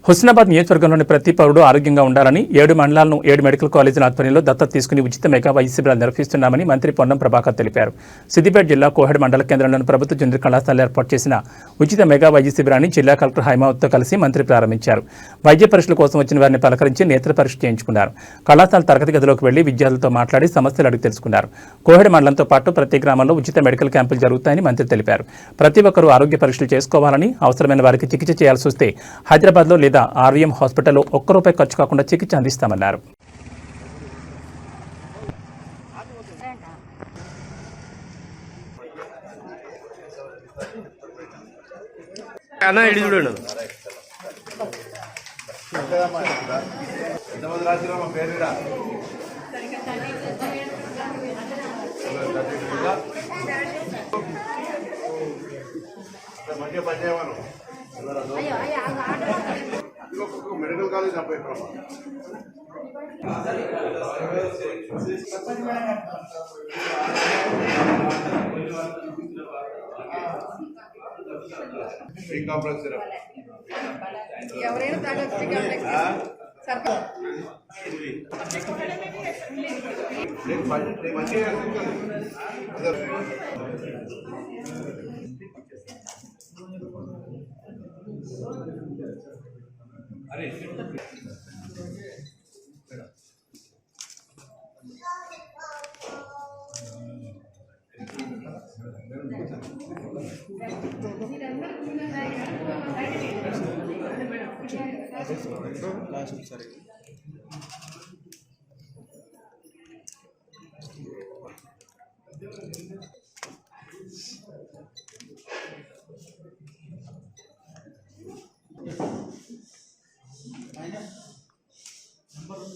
హుస్నాబాద్ నియోజకవర్గంలోని ప్రతి పౌరుడు ఆరోగ్యంగా ఉండాలని 7 మండలాలను 7 మెడికల్ కాలేజీల ఆధ్వర్యంలో దత్తత తీసుకుని ఉచిత మెగా వైద్య శిబిరాలు నిర్వహిస్తున్నామని మంత్రి పొన్నం ప్రభాకర్ తెలిపారు. సిద్దిపేట జిల్లా కోహెడ మండల కేంద్రంలోని ప్రభుత్వ జూనియర్ కళాశాలలో ఏర్పాటు చేసిన ఉచిత మెగా వైద్య శిబిరాన్ని జిల్లా కలెక్టర్ హైమావత్తో కలిసి మంత్రి ప్రారంభించారు. వైద్య పరీక్షల కోసం వచ్చిన వారిని పలకరించి నేత్ర పరీక్ష చేయించుకున్నారు. కళాశాల తరగతి గదిలోకి వెళ్లి విద్యార్థులతో మాట్లాడి సమస్యలు అడిగి తెలుసుకున్నారు. కోహెడ మండలంతో పాటు ప్రతి గ్రామంలో ఉచిత మెడికల్ క్యాంపులు జరుగుతాయని మంత్రి తెలిపారు. ప్రతి ఒక్కరూ ఆరోగ్య పరీక్షలు చేసుకోవాలని, అవసరమైన వారికి చికిత్స చేయాల్సి వస్తే హైదరాబాద్లో లేదా ఆర్వీఎం హాస్పిటల్లో ₹1 ఖర్చు కాకుండా చికిత్స అందిస్తామన్నారు. మెడికల్ కాలేజ్ అబ్బాయి కాంప్లెక్స్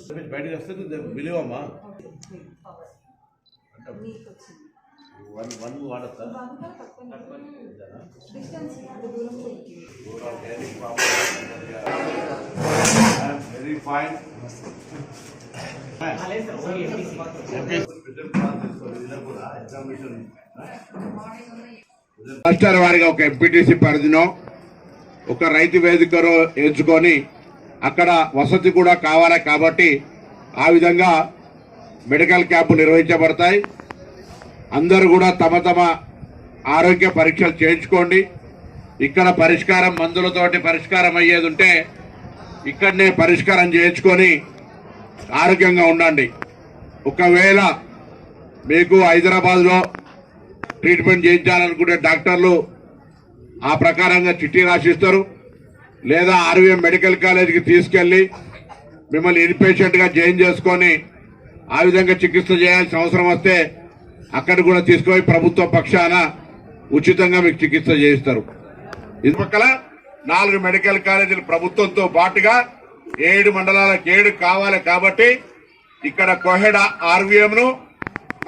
అరే బయటకు వస్తే విలువమ్మా వన్ వాడతా వెరీ ఫైన్ రాష్ట్రాల వారిగా ఒక ఎంపీటీసీ పరిధిలో ఒక రైతు వేదికను ఎంచుకొని అక్కడ వసతి కూడా కావాలి కాబట్టి ఆ విధంగా మెడికల్ క్యాంపు నిర్వహించబడతాయి. అందరూ కూడా తమ తమ ఆరోగ్య పరీక్షలు చేయించుకోండి. ఇక్కడ పరిష్కారం మందులతోటి పరిష్కారం అయ్యేది ఉంటే ఇక్కడనే పరిష్కారం చేయించుకొని ఆరోగ్యంగా ఉండండి. ఒకవేళ మీకు హైదరాబాద్లో ట్రీట్మెంట్ చేయించాలనుకుంటే డాక్టర్లు ఆ ప్రకారంగా చిట్టి రాసిస్తారు, లేదా ఆర్వీఎం మెడికల్ కాలేజీకి తీసుకెళ్లి మిమ్మల్ని ఇన్పేషెంట్గా జాయిన్ చేసుకొని ఆ విధంగా చికిత్స చేయాల్సిన అవసరం వస్తే అక్కడ కూడా తీసుకుపోయి ప్రభుత్వ పక్షాన ఉచితంగా మీకు చికిత్స చేయిస్తారు. ఇది పక్కల 4 మెడికల్ కాలేజీలు ప్రభుత్వంతో పాటుగా 7 మండలాలకు 7 కావాలి కాబట్టి ఇక్కడ కోహెడ ఆర్వీఎంను,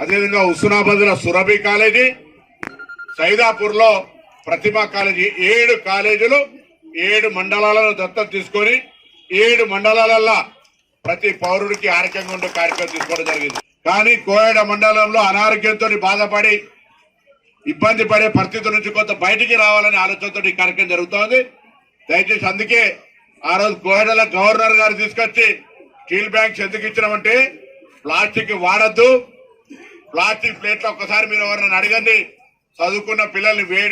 అదేవిధంగా హుస్నాబాద్లో సురభి కాలేజీ, సైదాపూర్లో ప్రతిభా కాలేజీ 7 కాలేజీలు 7 మండలాలను దత్తత తీసుకొని 7 మండలాలలో ప్రతి పౌరుడికి ఆరోగ్యంగా ఉండే కార్యక్రమం తీసుకోవడం జరిగింది. కానీ కోయడ మండలంలో అనారోగ్యంతో బాధపడి ఇబ్బంది పడే పరిస్థితుల నుంచి కొంత బయటికి రావాలనే ఆలోచనతో ఈ కార్యక్రమం జరుగుతోంది. దయచేసి అందుకే ఆ రోజు కోయడలో గవర్నర్ గారు తీసుకొచ్చి స్టీల్ బ్యాంక్స్ ఎందుకు ఇచ్చినామంటే ప్లాస్టిక్ వాడద్దు, ప్లాస్టిక్ ప్లేట్లు ఒక్కసారి మీరు ఎవరైనా అడగండి, చదువుకున్న పిల్లల్ని వేడి